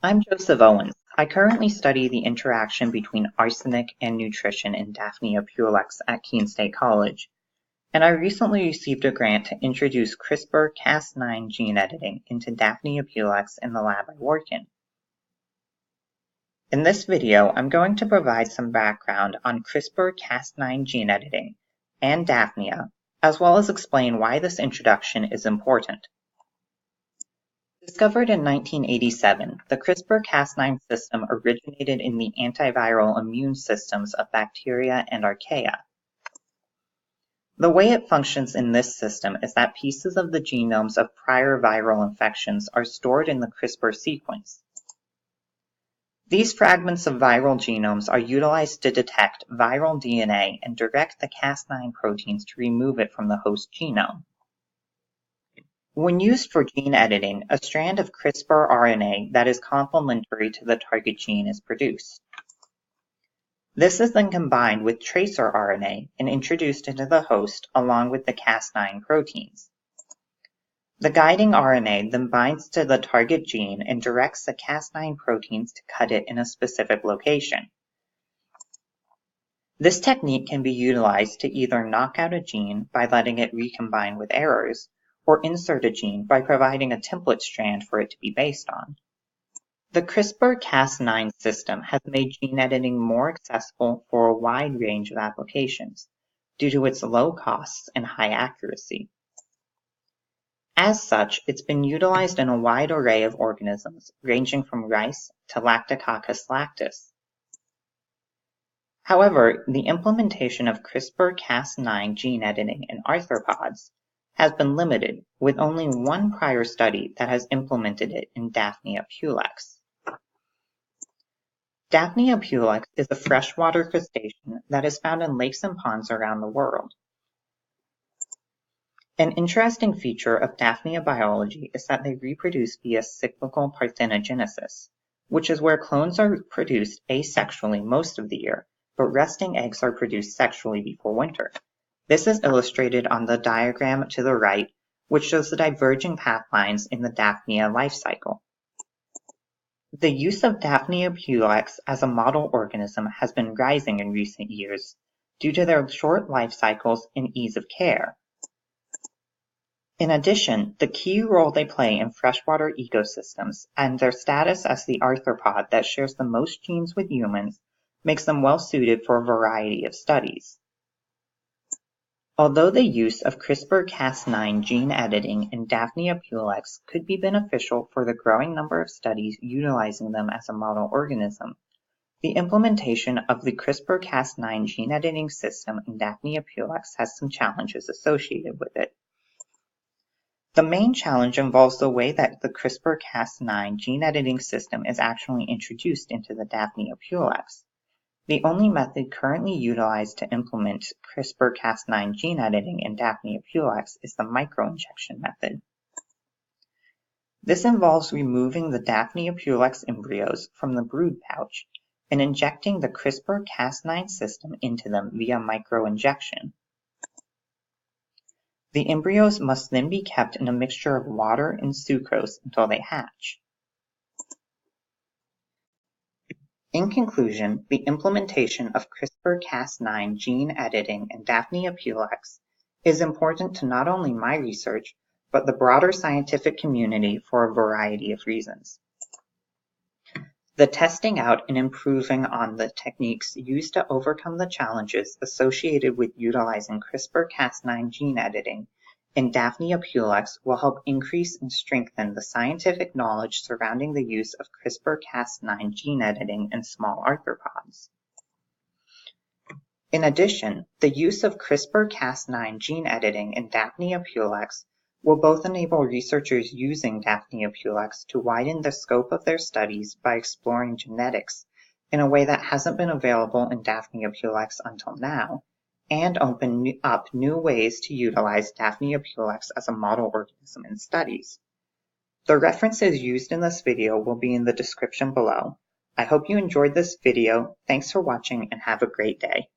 I'm Joseph Owens. I currently study the interaction between arsenic and nutrition in Daphnia pulex at Keene State College, and I recently received a grant to introduce CRISPR-Cas9 gene editing into Daphnia pulex in the lab I work in. In this video, I'm going to provide some background on CRISPR-Cas9 gene editing and Daphnia, as well as explain why this introduction is important. Discovered in 1987, the CRISPR-Cas9 system originated in the antiviral immune systems of bacteria and archaea. The way it functions in this system is that pieces of the genomes of prior viral infections are stored in the CRISPR sequence. These fragments of viral genomes are utilized to detect viral DNA and direct the Cas9 proteins to remove it from the host genome. When used for gene editing, a strand of CRISPR RNA that is complementary to the target gene is produced. This is then combined with tracer RNA and introduced into the host along with the Cas9 proteins. The guiding RNA then binds to the target gene and directs the Cas9 proteins to cut it in a specific location. This technique can be utilized to either knock out a gene by letting it recombine with errors, or insert a gene by providing a template strand for it to be based on. The CRISPR-Cas9 system has made gene editing more accessible for a wide range of applications due to its low costs and high accuracy. As such, it's been utilized in a wide array of organisms, ranging from rice to Lactococcus lactis. However, the implementation of CRISPR-Cas9 gene editing in arthropods has been limited, with only one prior study that has implemented it in Daphnia pulex. Daphnia pulex is a freshwater crustacean that is found in lakes and ponds around the world. An interesting feature of Daphnia biology is that they reproduce via cyclical parthenogenesis, which is where clones are produced asexually most of the year, but resting eggs are produced sexually before winter. This is illustrated on the diagram to the right, which shows the diverging path lines in the Daphnia life cycle. The use of Daphnia pulex as a model organism has been rising in recent years due to their short life cycles and ease of care. In addition, the key role they play in freshwater ecosystems and their status as the arthropod that shares the most genes with humans makes them well suited for a variety of studies. Although the use of CRISPR-Cas9 gene editing in Daphnia pulex could be beneficial for the growing number of studies utilizing them as a model organism, the implementation of the CRISPR-Cas9 gene editing system in Daphnia pulex has some challenges associated with it. The main challenge involves the way that the CRISPR-Cas9 gene editing system is actually introduced into the Daphnia pulex. The only method currently utilized to implement CRISPR-Cas9 gene editing in Daphnia pulex is the microinjection method. This involves removing the Daphnia pulex embryos from the brood pouch and injecting the CRISPR-Cas9 system into them via microinjection. The embryos must then be kept in a mixture of water and sucrose until they hatch. In conclusion, the implementation of CRISPR-Cas9 gene editing in Daphnia pulex is important to not only my research, but the broader scientific community for a variety of reasons. The testing out and improving on the techniques used to overcome the challenges associated with utilizing CRISPR-Cas9 gene editing in Daphnia pulex will help increase and strengthen the scientific knowledge surrounding the use of CRISPR-Cas9 gene editing in small arthropods. In addition, the use of CRISPR-Cas9 gene editing in Daphnia pulex will both enable researchers using Daphnia pulex to widen the scope of their studies by exploring genetics in a way that hasn't been available in Daphnia pulex until now, and open up new ways to utilize Daphnia pulex as a model organism in studies. The references used in this video will be in the description below. I hope you enjoyed this video. Thanks for watching and have a great day.